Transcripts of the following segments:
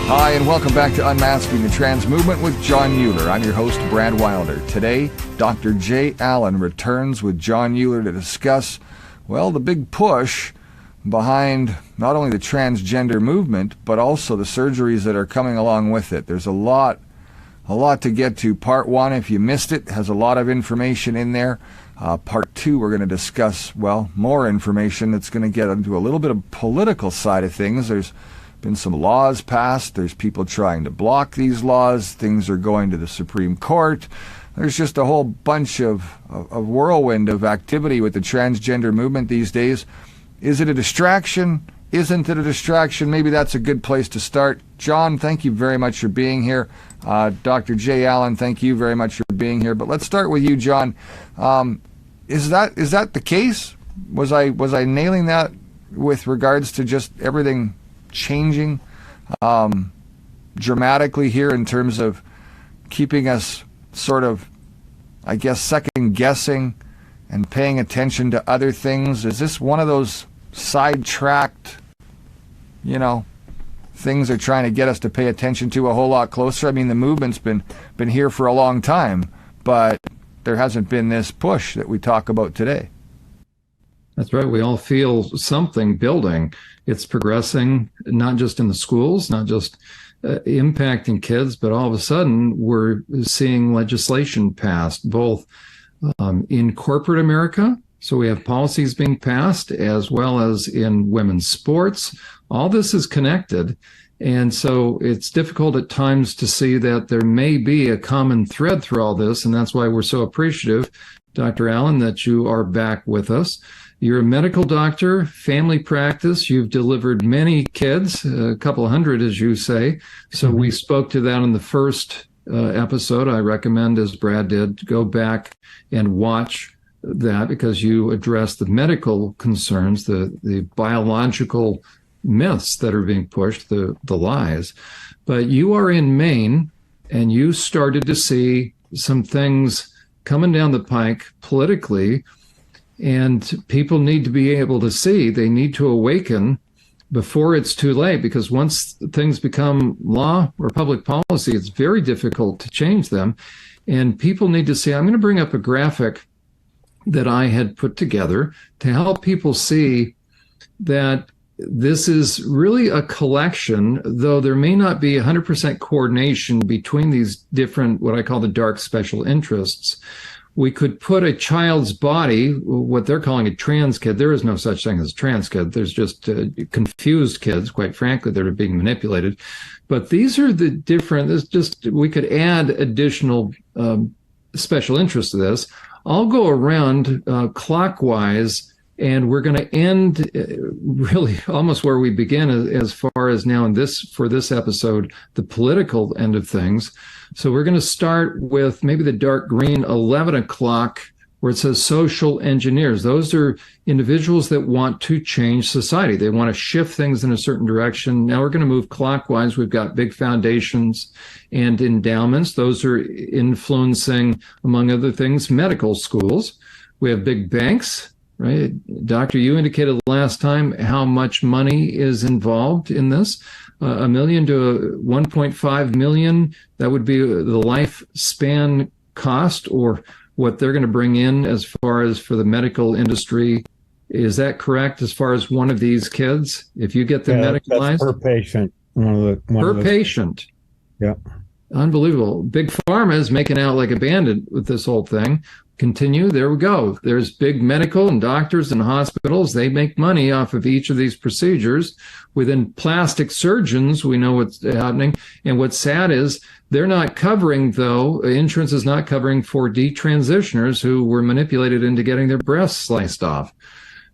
Hi, and welcome back to Unmasking the Trans Movement with John Euler. I'm your host, Brad Wilder. Today, Dr. Jay Allen returns with John Euler to discuss, well, the big push behind not only the transgender movement, but also the surgeries that are coming along with it. There's a lot to get to. Part 1, if you missed it, has a lot of information in there. Part 2, we're going to discuss, well, more information that's going to get into a little bit of political side of things. There's been some laws passed. There's people trying to block these laws. Things are going to the Supreme Court. There's just a whole bunch of whirlwind of activity with the transgender movement these days. Is it a distraction? Isn't it a distraction? Maybe that's a good place to start. John, thank you very much for being here. Dr. Jay Allen, thank you very much for being here. But let's start with you, John. Is that the case? Was I nailing that with regards to just everything changing dramatically here in terms of keeping us sort of, I guess, second guessing and paying attention to other things? Is this one of those sidetracked, things they're trying to get us to pay attention to a whole lot closer? I mean, the movement's been here for a long time, but there hasn't been this push that we talk about today. That's right. We all feel something building. It's progressing, not just in the schools, not just impacting kids, but all of a sudden we're seeing legislation passed, both in corporate America. So we have policies being passed, as well as in women's sports. All this is connected. And so it's difficult at times to see that there may be a common thread through all this. And that's why we're so appreciative, Dr. Allen, that you are back with us. You're a medical doctor, family practice. You've delivered many kids, a couple hundred, as you say. So we spoke to that in the first episode. I recommend, as Brad did, go back and watch that, because you address the medical concerns, the biological myths that are being pushed, the lies. But you are in Maine, and you started to see some things coming down the pike politically. And people need to be able to see, they need to awaken before it's too late, because once things become law or public policy, it's very difficult to change them. And people need to see. I'm going to bring up a graphic that I had put together to help people see that this is really a collection, though there may not be 100% coordination between these different, what I call the dark special interests. We could put a child's body, what they're calling a trans kid. There is no such thing as a trans kid. There's just confused kids, quite frankly, that are being manipulated. But these are the different, we could add additional special interests to this. I'll go around clockwise, and we're going to end really almost where we begin as far as now for this episode, the political end of things. So we're going to start with maybe the dark green, 11 o'clock, where it says social engineers. Those are individuals that want to change society. They want to shift things in a certain direction. Now we're going to move clockwise. We've got big foundations and endowments. Those are influencing, among other things, medical schools. We have big banks, right? Doctor, you indicated last time how much money is involved in this. $1 million to 1.5 million. That would be the lifespan cost, or what they're going to bring in as far as for the medical industry. Is that correct as far as one of these kids? If you get them medicalized? Per patient. Per patient. Yeah. Unbelievable. Big Pharma is making out like a bandit with this whole thing. Continue. There we go. There's big medical and doctors and hospitals. They make money off of each of these procedures. Within plastic surgeons, we know what's happening. And what's sad is they're not covering, though, insurance is not covering for detransitioners who were manipulated into getting their breasts sliced off.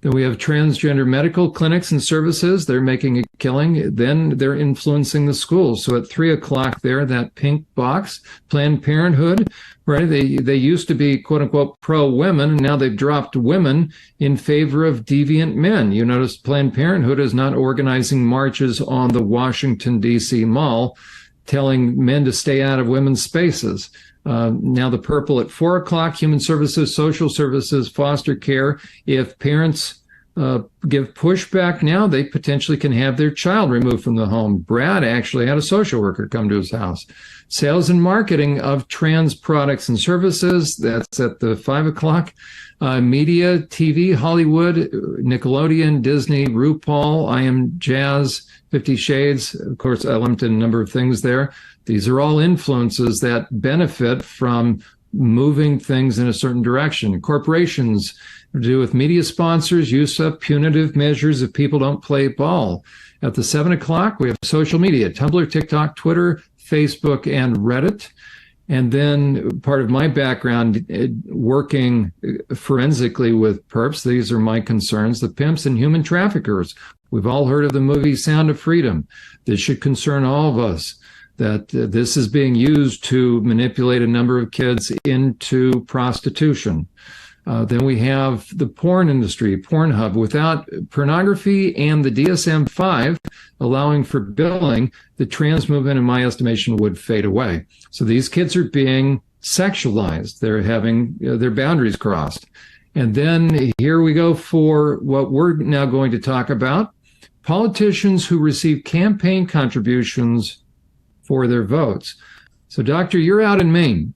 Then we have transgender medical clinics and services. They're making a killing. Then they're influencing the schools. So at 3 o'clock there, that pink box, Planned Parenthood, right? They used to be, quote unquote, pro-women, and now they've dropped women in favor of deviant men. You notice Planned Parenthood is not organizing marches on the Washington, D.C. Mall, telling men to stay out of women's spaces. Now the purple at 4 o'clock, human services, social services, foster care. If parents give pushback now, they potentially can have their child removed from the home. Brad actually had a social worker come to his house. Sales and marketing of trans products and services, that's at the 5 o'clock. Media, TV, Hollywood, Nickelodeon, Disney, RuPaul, I Am Jazz, 50 Shades. Of course, I limited a number of things there. These are all influences that benefit from moving things in a certain direction. Corporations to do with media sponsors, use of punitive measures if people don't play ball. At the 7 o'clock, we have social media, Tumblr, TikTok, Twitter, Facebook, and Reddit. And then part of my background, working forensically with perps, these are my concerns, the pimps and human traffickers. We've all heard of the movie Sound of Freedom. This should concern all of us, that this is being used to manipulate a number of kids into prostitution. Then we have the porn industry, Pornhub. Without pornography and the DSM-5 allowing for billing, the trans movement, in my estimation, would fade away. So these kids are being sexualized. They're having their boundaries crossed. And then here we go for what we're now going to talk about. Politicians who receive campaign contributions for their votes. So, Doctor, you're out in Maine.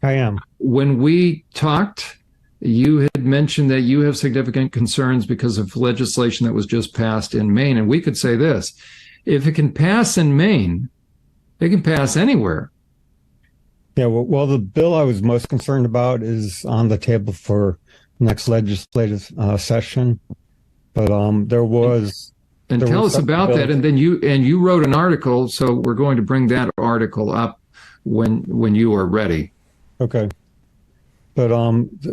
I am. When we talked, you had mentioned that you have significant concerns because of legislation that was just passed in Maine. And we could say this, if it can pass in Maine, it can pass anywhere. Yeah, well, the bill I was most concerned about is on the table for next legislative session. But there was... And tell us about that. And then you wrote an article, so we're going to bring that article up when you are ready. Okay. But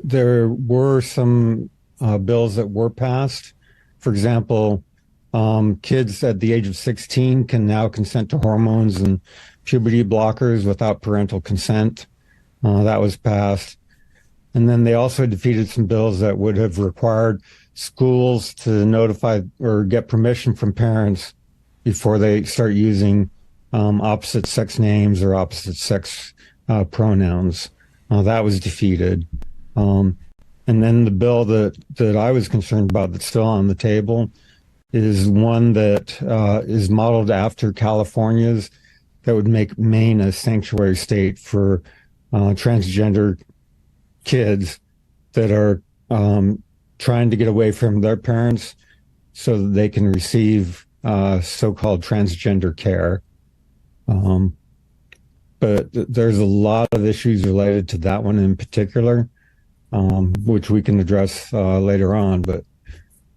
there were some bills that were passed. For example, kids at the age of 16 can now consent to hormones and puberty blockers without parental consent. That was passed. And then they also defeated some bills that would have required schools to notify or get permission from parents before they start using opposite sex names or opposite sex pronouns. That was defeated. And then the bill that I was concerned about that's still on the table is one that is modeled after California's, that would make Maine a sanctuary state for transgender kids that are trying to get away from their parents so that they can receive so-called transgender care. But there's a lot of issues related to that one in particular, which we can address later on. But,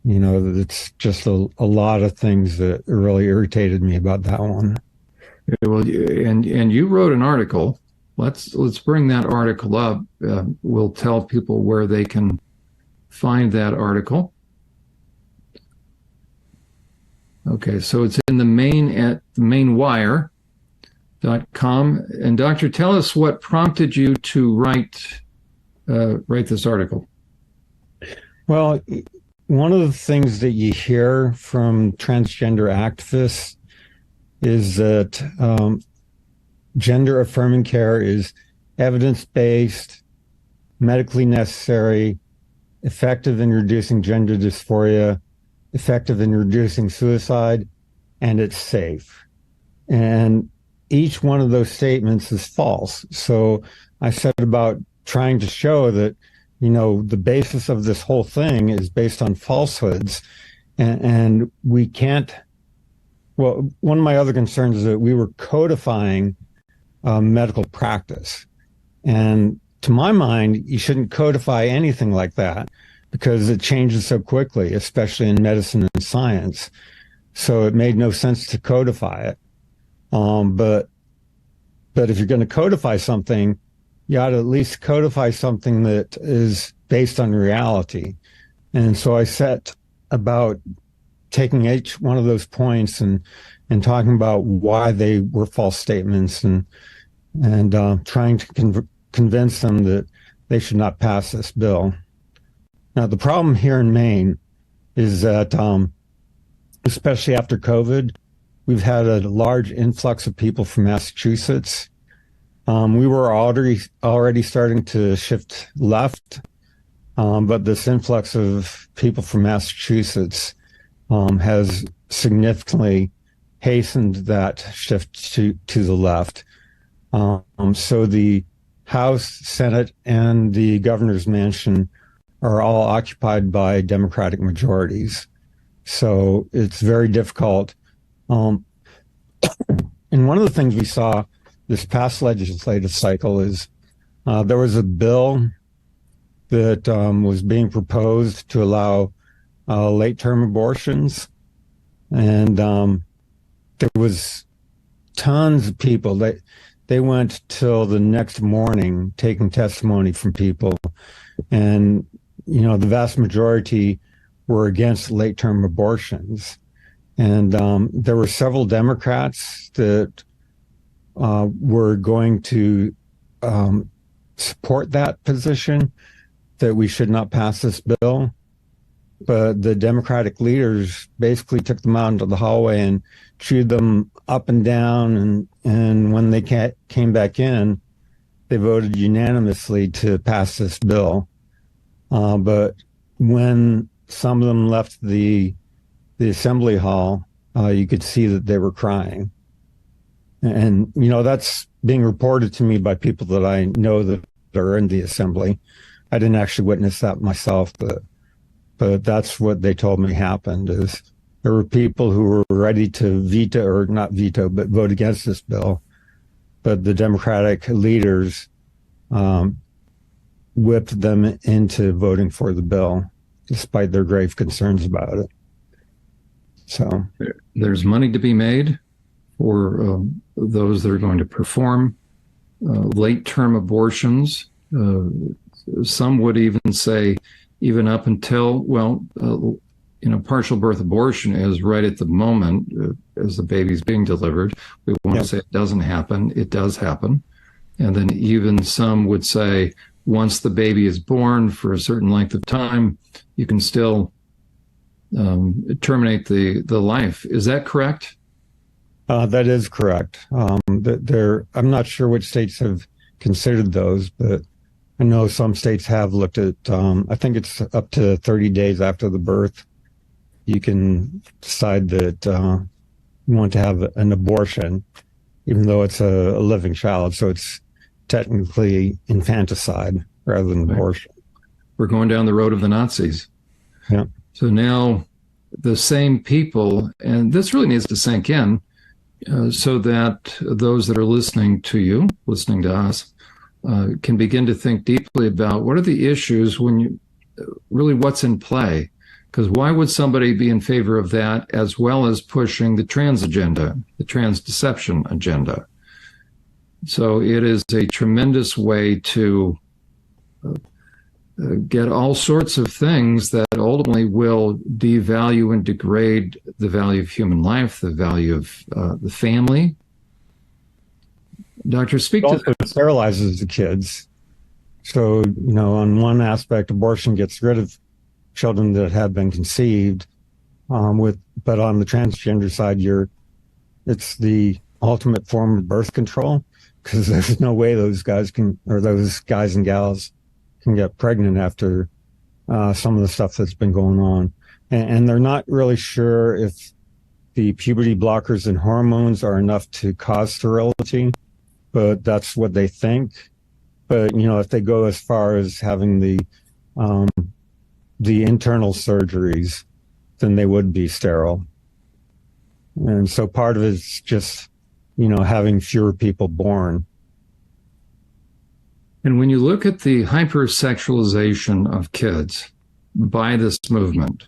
you know, it's just a lot of things that really irritated me about that one. Well, and you wrote an article. Let's bring that article up. We'll tell people where they can find that article. Okay, so it's in the Maine at mainwire.com. And Doctor, tell us what prompted you to write this article. Well, one of the things that you hear from transgender activists is that gender affirming care is evidence-based, medically necessary, effective in reducing gender dysphoria, effective in reducing suicide, and it's safe. And each one of those statements is false. So I set about trying to show that, you know, the basis of this whole thing is based on falsehoods. And we can't, well, one of my other concerns is that we were codifying medical practice. And to my mind, you shouldn't codify anything like that because it changes so quickly, especially in medicine and science. So it made no sense to codify it. But if you're going to codify something, you ought to at least codify something that is based on reality. And so I set about taking each one of those points and talking about why they were false statements and trying to convince them that they should not pass this bill. Now, the problem here in Maine is that, especially after COVID, we've had a large influx of people from Massachusetts. We were already starting to shift left. But this influx of people from Massachusetts has significantly hastened that shift to the left. So the House, Senate, and the governor's mansion are all occupied by Democratic majorities. So it's very difficult. And one of the things we saw this past legislative cycle is there was a bill that was being proposed to allow late-term abortions. And there was tons of people. They went till the next morning taking testimony from people. And, the vast majority were against late-term abortions. And there were several Democrats that were going to support that position, that we should not pass this bill. But the Democratic leaders basically took them out into the hallway and chewed them up and down. And when they came back in, they voted unanimously to pass this bill. But when some of them left the assembly hall, you could see that they were crying. And, that's being reported to me by people that I know that are in the assembly. I didn't actually witness that myself, but that's what they told me happened, is there were people who were ready to veto, or not veto, but vote against this bill. But the Democratic leaders whipped them into voting for the bill, despite their grave concerns about it. So there's money to be made for those that are going to perform late-term abortions. Some would even say, even up until, partial birth abortion is right at the moment as the baby's being delivered. We want to say it doesn't happen. It does happen. And then even some would say, once the baby is born for a certain length of time, you can still terminate the life. Is that correct? That is correct. I'm not sure which states have considered those, but I know some states have looked at, I think it's up to 30 days after the birth. You can decide that you want to have an abortion, even though it's a living child. So it's technically infanticide rather than abortion. We're going down the road of the Nazis. Yeah. So now the same people, and this really needs to sink in so that those that are listening to you, listening to us, can begin to think deeply about what are the issues really what's in play. Because why would somebody be in favor of that as well as pushing the trans agenda, the trans deception agenda? So it is a tremendous way to get all sorts of things that ultimately will devalue and degrade the value of human life, the value of the family. Doctor, speak to that. It sterilizes the kids. So, on one aspect, abortion gets rid of children that have been conceived, but on the transgender side, it's the ultimate form of birth control, because there's no way those guys and gals can get pregnant after some of the stuff that's been going on. And they're not really sure if the puberty blockers and hormones are enough to cause sterility, but that's what they think. But, if they go as far as having the internal surgeries, then they would be sterile. And so part of it's just, having fewer people born. And when you look at the hypersexualization of kids by this movement,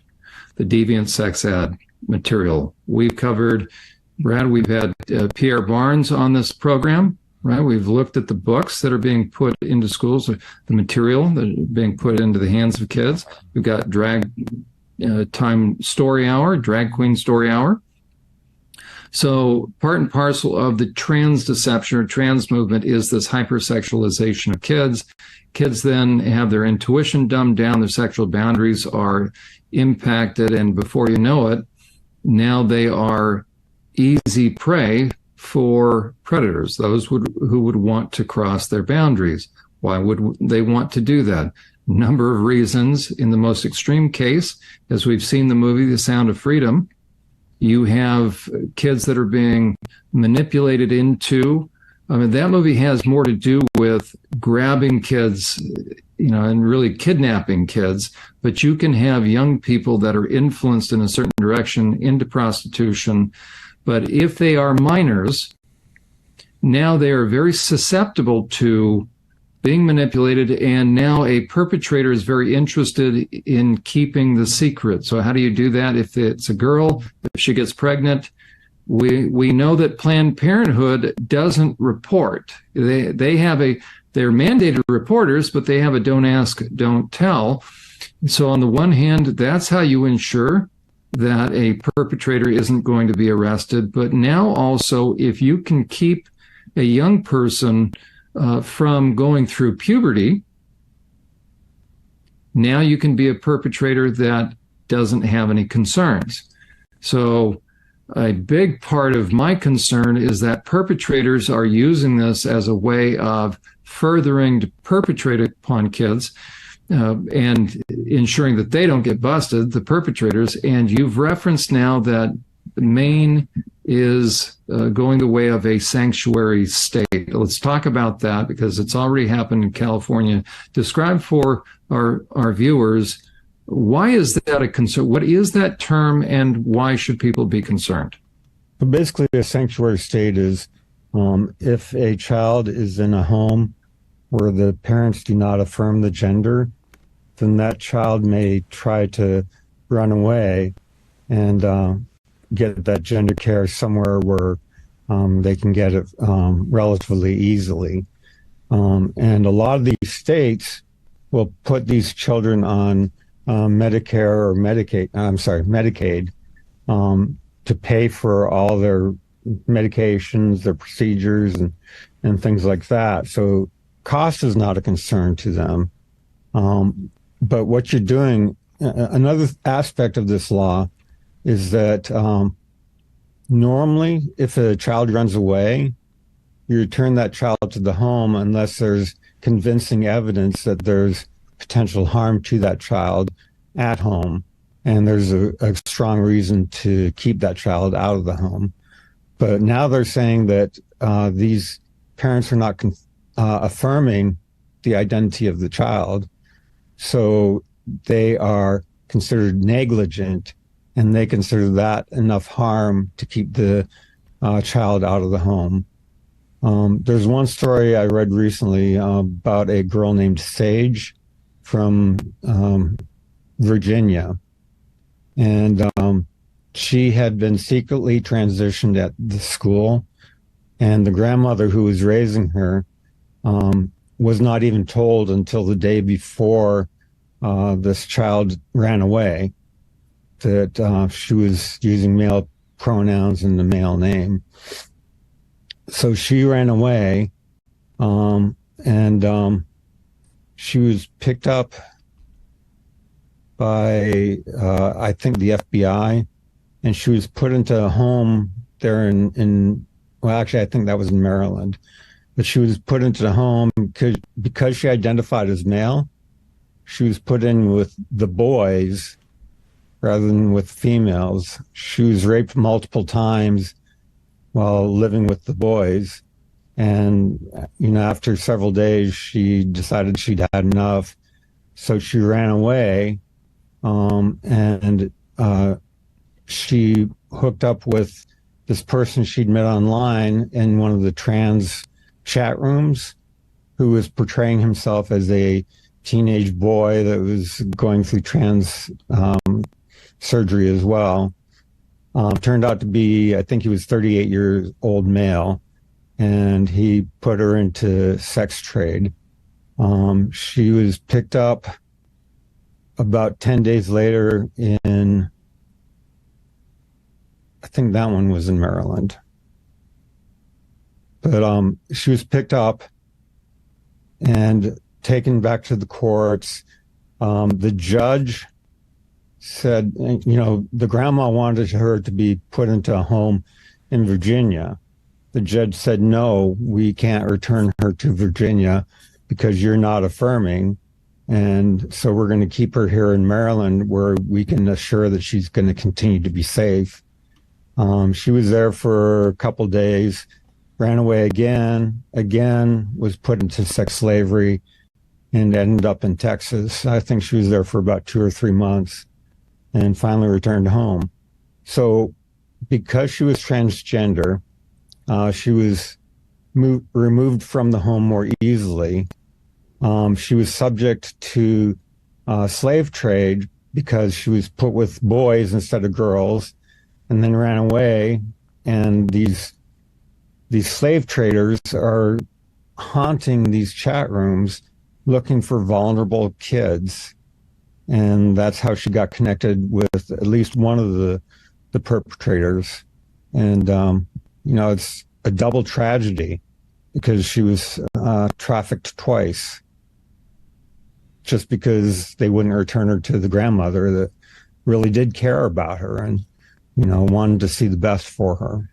the deviant sex ed material, we've covered, Brad, we've had Pierre Barnes on this program, right? We've looked at the books that are being put into schools, the material that are being put into the hands of kids. We've got drag time story hour, drag queen story hour. So part and parcel of the trans deception or trans movement is this hypersexualization of kids. Kids then have their intuition dumbed down, their sexual boundaries are impacted, and before you know it, now they are easy prey for predators, those who would want to cross their boundaries. Why would they want to do that? number of reasons. In the most extreme case, as we've seen the movie The Sound of Freedom, you have kids that are being manipulated into. I mean, that movie has more to do with grabbing kids, and really kidnapping kids. But you can have young people that are influenced in a certain direction into prostitution. But if they are minors, now they are very susceptible to being manipulated, and now a perpetrator is very interested in keeping the secret. So how do you do that? If it's a girl, if she gets pregnant, we know that Planned Parenthood doesn't report. They're mandated reporters, but they have a don't ask, don't tell. So on the one hand, that's how you ensure that a perpetrator isn't going to be arrested. But now also, if you can keep a young person from going through puberty, now you can be a perpetrator that doesn't have any concerns. So a big part of my concern is that perpetrators are using this as a way of furthering to perpetrate upon kids and ensuring that they don't get busted, the perpetrators. And you've referenced now that Maine is going the way of a sanctuary state. Let's talk about that, because it's already happened in California. Describe for our viewers, why is that a concern? What is that term, and why should people be concerned? So basically, a sanctuary state is if a child is in a home where the parents do not affirm the gender, then that child may try to run away and get that gender care somewhere where they can get it relatively easily. And a lot of these states will put these children on Medicare or Medicaid to pay for all their medications, their procedures, and things like that. So cost is not a concern to them. But what you're doing, another aspect of this law is that normally if a child runs away, you return that child to the home unless there's convincing evidence that there's potential harm to that child at home, and there's a strong reason to keep that child out of the home. But now they're saying that these parents are not affirming the identity of the child, so they are considered negligent, and they consider that enough harm to keep the child out of the home. There's one story I read recently about a girl named Sage from Virginia, and she had been secretly transitioned at the school, and the grandmother who was raising her was not even told until the day before this child ran away that she was using male pronouns in the male name. So she ran away, and she was picked up by, I think, the FBI, and she was put into a home there well, actually, I think that was in Maryland. But she was put into the home because she identified as male. She was put in with the boys rather than with females. She was raped multiple times while living with the boys. And, after several days, she decided she'd had enough. So she ran away, and she hooked up with this person she'd met online in one of the trans chat rooms, who was portraying himself as a teenage boy that was going through trans surgery as well. Turned out to be, I think he was 38 years old male, and he put her into sex trade. She was picked up about 10 days later in, I think that one was in Maryland. But she was picked up and taken back to the courts. The judge said, the grandma wanted her to be put into a home in Virginia. The judge said, no, we can't return her to Virginia because you're not affirming. And so we're going to keep her here in Maryland where we can assure that she's going to continue to be safe. She was there for a couple days, ran away again, was put into sex slavery, and ended up in Texas. I think she was there for about 2 or 3 months and finally returned home. So because she was transgender, she was removed from the home more easily. She was subject to slave trade because she was put with boys instead of girls, and then ran away. And these slave traders are haunting these chat rooms looking for vulnerable kids. And that's how she got connected with at least one of the perpetrators. And, it's a double tragedy because she was trafficked twice just because they wouldn't return her to the grandmother that really did care about her and, wanted to see the best for her.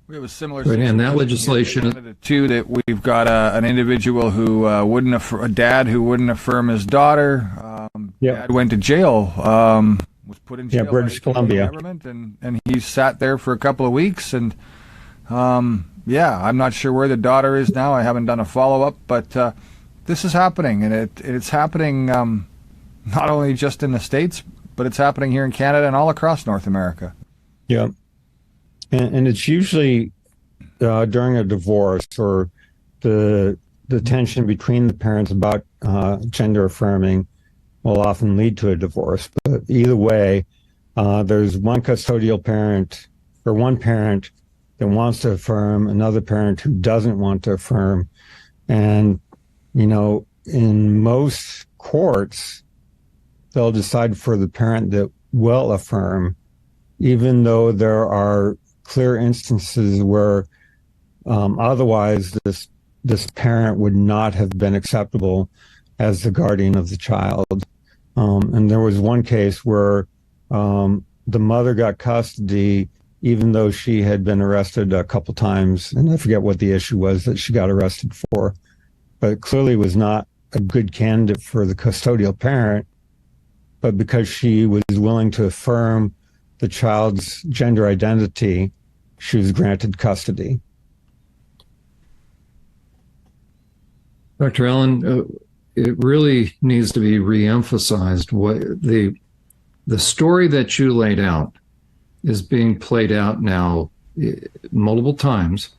We have a similar situation in that legislation too. That we've got an individual who a dad who wouldn't affirm his daughter. Dad went to jail. Was put in jail. British Columbia. Government, and he sat there for a couple of weeks. And I'm not sure where the daughter is now. I haven't done a follow up, but this is happening, and it's happening not only just in the States, but it's happening here in Canada and all across North America. Yeah. And it's usually during a divorce or the tension between the parents about gender affirming will often lead to a divorce. But either way, there's one custodial parent or one parent that wants to affirm, another parent who doesn't want to affirm. And, in most courts, they'll decide for the parent that will affirm, even though there are clear instances where otherwise this parent would not have been acceptable as the guardian of the child. And there was one case where the mother got custody even though she had been arrested a couple times, and I forget what the issue was that she got arrested for, but it clearly was not a good candidate for the custodial parent. But because she was willing to affirm the child's gender identity, she was granted custody. Dr. Allen, it really needs to be reemphasized. What the story that you laid out is being played out now multiple times.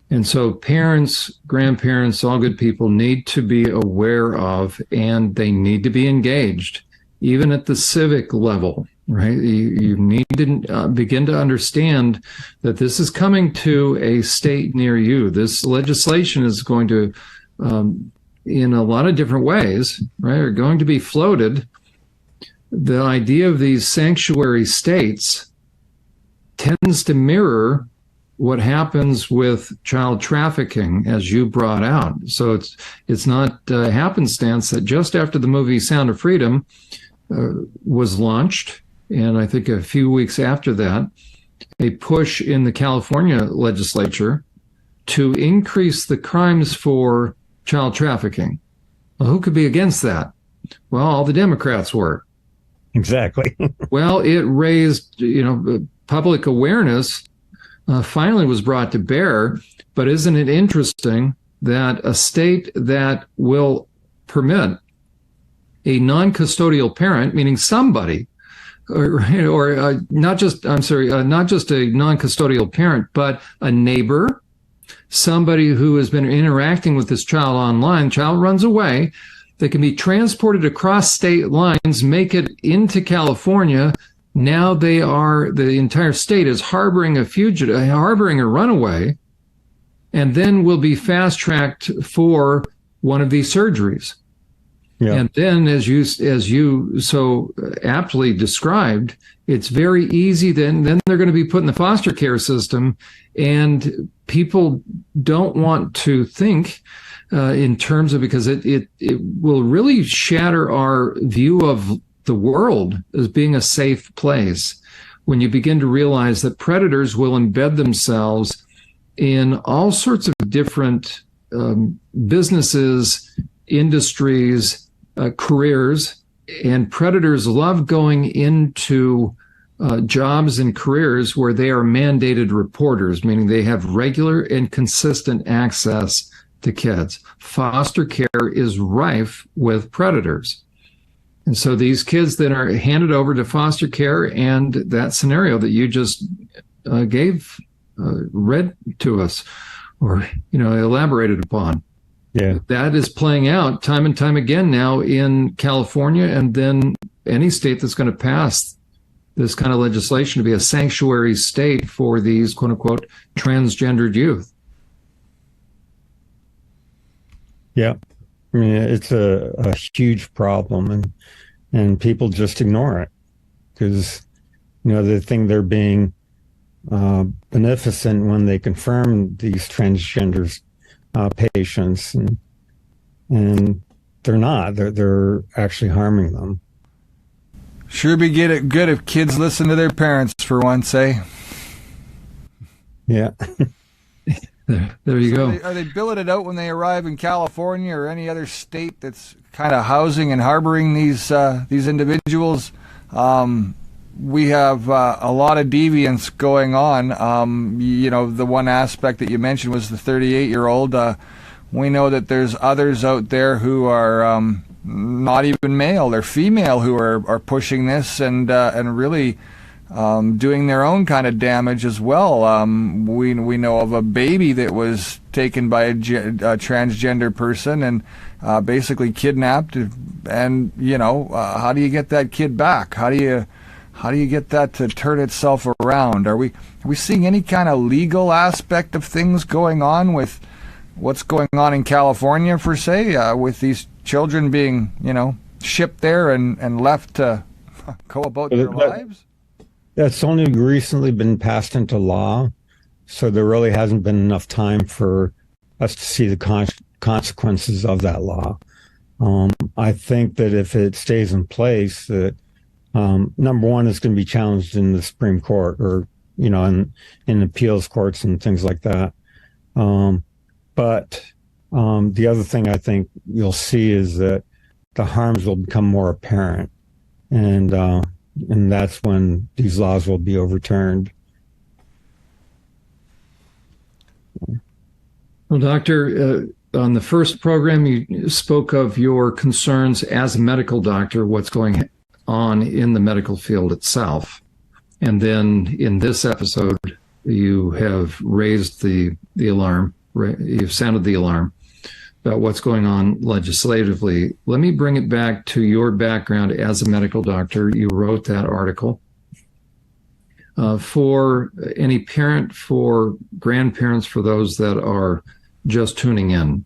And so parents, grandparents, all good people need to be aware of, and they need to be engaged, even at the civic level, right? You need to begin to understand that this is coming to a state near you. This legislation is going to, in a lot of different ways, right, are going to be floated. The idea of these sanctuary states tends to mirror what happens with child trafficking, as you brought out. So it's not happenstance that just after the movie Sound of Freedom was launched, and I think a few weeks after that, a push in the California legislature to increase the crimes for child trafficking. Well, who could be against that? Well, all the Democrats were. Exactly. Well, it raised, public awareness finally was brought to bear. But isn't it interesting that a state that will permit a non-custodial parent, meaning somebody, not just a non-custodial parent, but a neighbor, somebody who has been interacting with this child online, child runs away, they can be transported across state lines, make it into California. Now the entire state is harboring a fugitive, harboring a runaway, and then will be fast-tracked for one of these surgeries. Yeah. And then, as you so aptly described, it's very easy. Then they're going to be put in the foster care system, and people don't want to think in terms of, because it will really shatter our view of the world as being a safe place when you begin to realize that predators will embed themselves in all sorts of different businesses industries, careers, and predators love going into jobs and careers where they are mandated reporters, meaning they have regular and consistent access to kids. Foster care is rife with predators. And so these kids then are handed over to foster care, and that scenario that you just read to us, or elaborated upon. Yeah, that is playing out time and time again now in California, and then any state that's going to pass this kind of legislation to be a sanctuary state for these quote unquote transgendered youth. Yeah, I mean it's a huge problem, and people just ignore it because they think they're being beneficent when they confirm these transgenders patients, and they're not. They're actually harming them. Sure be good if kids listen to their parents for once, eh? Yeah. There you go. Are they billing it out when they arrive in California or any other state that's kind of housing and harboring these individuals? We have a lot of deviance going on. The one aspect that you mentioned was the 38-year-old. We know that there's others out there who are not even male; they're female, who are pushing this and really doing their own kind of damage as well. We know of a baby that was taken by a transgender person and basically kidnapped. And how do you get that kid back? How do you get that to turn itself around? Are we seeing any kind of legal aspect of things going on with what's going on in California, per se, with these children being, shipped there and left to go about their lives? That's only recently been passed into law, so there really hasn't been enough time for us to see the consequences of that law. I think that if it stays in place, that number one, it's going to be challenged in the Supreme Court or, in appeals courts and things like that. But the other thing I think you'll see is that the harms will become more apparent. And that's when these laws will be overturned. Well, Doctor, on the first program, you spoke of your concerns as a medical doctor, what's going on in the medical field itself. And then in this episode, you have raised the alarm, you've sounded the alarm about what's going on legislatively. Let me bring it back to your background as a medical doctor. You wrote that article. For any parent, for grandparents, for those that are just tuning in,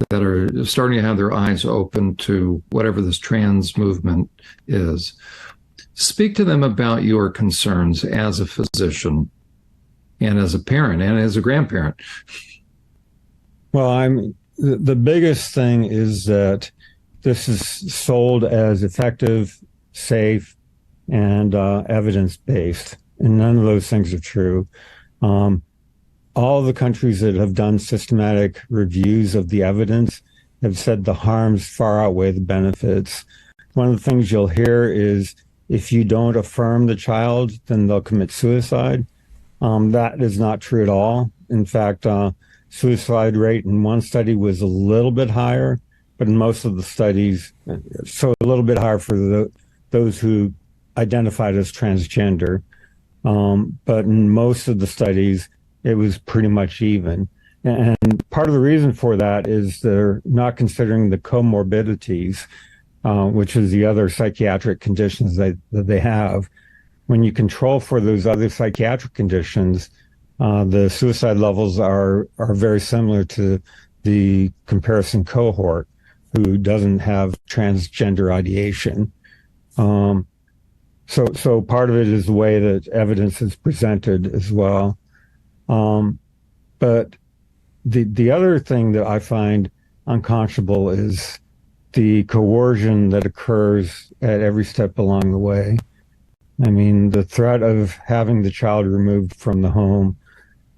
that are starting to have their eyes open to whatever this trans movement is, speak to them about your concerns as a physician and as a parent and as a grandparent. Well, the biggest thing is that this is sold as effective, safe, and evidence-based, and none of those things are true. All the countries that have done systematic reviews of the evidence have said the harms far outweigh the benefits. One of the things you'll hear is if you don't affirm the child, then they'll commit suicide. That is not true at all. In fact, suicide rate in one study was a little bit higher, but in most of the studies, so a little bit higher for those who identified as transgender. But in most of the studies, it was pretty much even. And part of the reason for that is they're not considering the comorbidities, which is the other psychiatric conditions that they have. When you control for those other psychiatric conditions, the suicide levels are very similar to the comparison cohort who doesn't have transgender ideation. So part of it is the way that evidence is presented as well. But the other thing that I find unconscionable is the coercion that occurs at every step along the way. I mean, the threat of having the child removed from the home,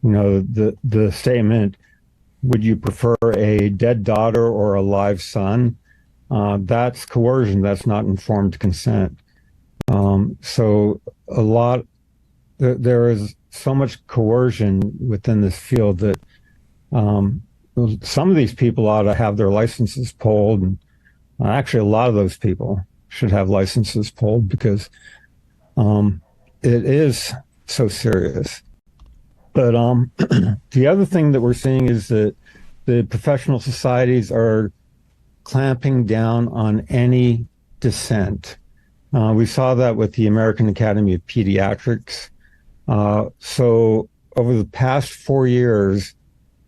the statement, would you prefer a dead daughter or a live son? That's coercion. That's not informed consent. So there is so much coercion within this field that some of these people ought to have their licenses pulled. And actually, a lot of those people should have licenses pulled because it is so serious. But the other thing that we're seeing is that the professional societies are clamping down on any dissent. We saw that with the American Academy of Pediatrics. So over the past 4 years,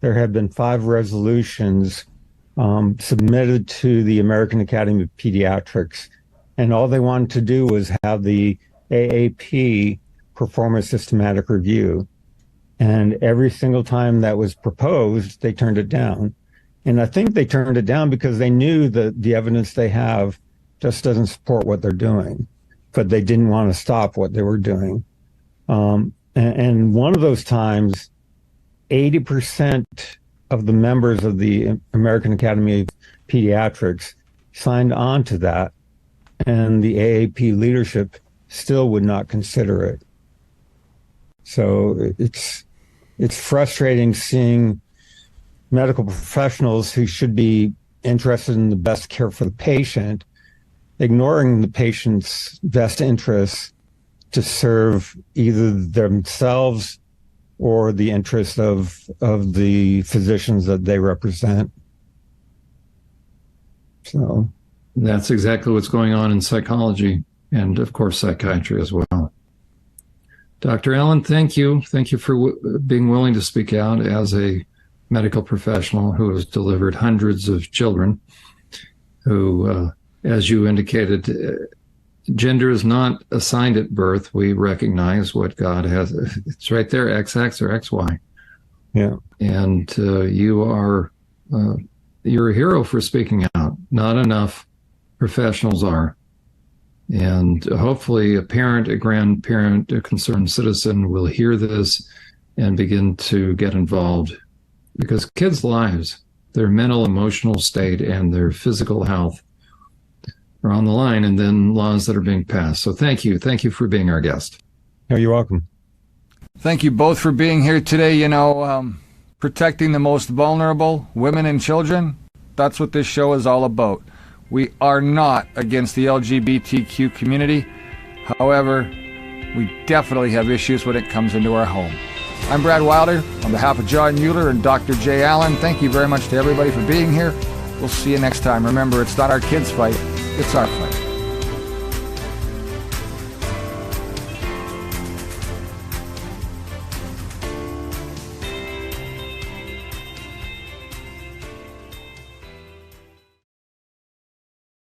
there have been 5 resolutions submitted to the American Academy of Pediatrics. And all they wanted to do was have the AAP perform a systematic review. And every single time that was proposed, they turned it down. And I think they turned it down because they knew that the evidence they have just doesn't support what they're doing, but they didn't want to stop what they were doing. And one of those times, 80% of the members of the American Academy of Pediatrics signed on to that, and the AAP leadership still would not consider it. So it's frustrating seeing medical professionals who should be interested in the best care for the patient ignoring the patient's best interests to serve either themselves or the interest of the physicians that they represent. So that's exactly what's going on in psychology and, of course, psychiatry as well. Dr. Allen, thank you. Thank you for being willing to speak out as a medical professional who has delivered hundreds of children who, as you indicated, gender is not assigned at birth. We recognize what God has. It's right there, XX or XY. Yeah. And you're a hero for speaking out. Not enough professionals are. And hopefully a parent, a grandparent, a concerned citizen will hear this and begin to get involved, because kids' lives, their mental, emotional state, and their physical health are on the line, and then laws that are being passed. So thank you. Thank you for being our guest. Oh, you're welcome. Thank you both for being here today. Protecting the most vulnerable, women and children, that's what this show is all about. We are not against the LGBTQ community. However, we definitely have issues when it comes into our home. I'm Brad Wilder. On behalf of John Mueller and Dr. Jay Allen, thank you very much to everybody for being here. We'll see you next time. Remember, it's not our kids' fight, it's our fight.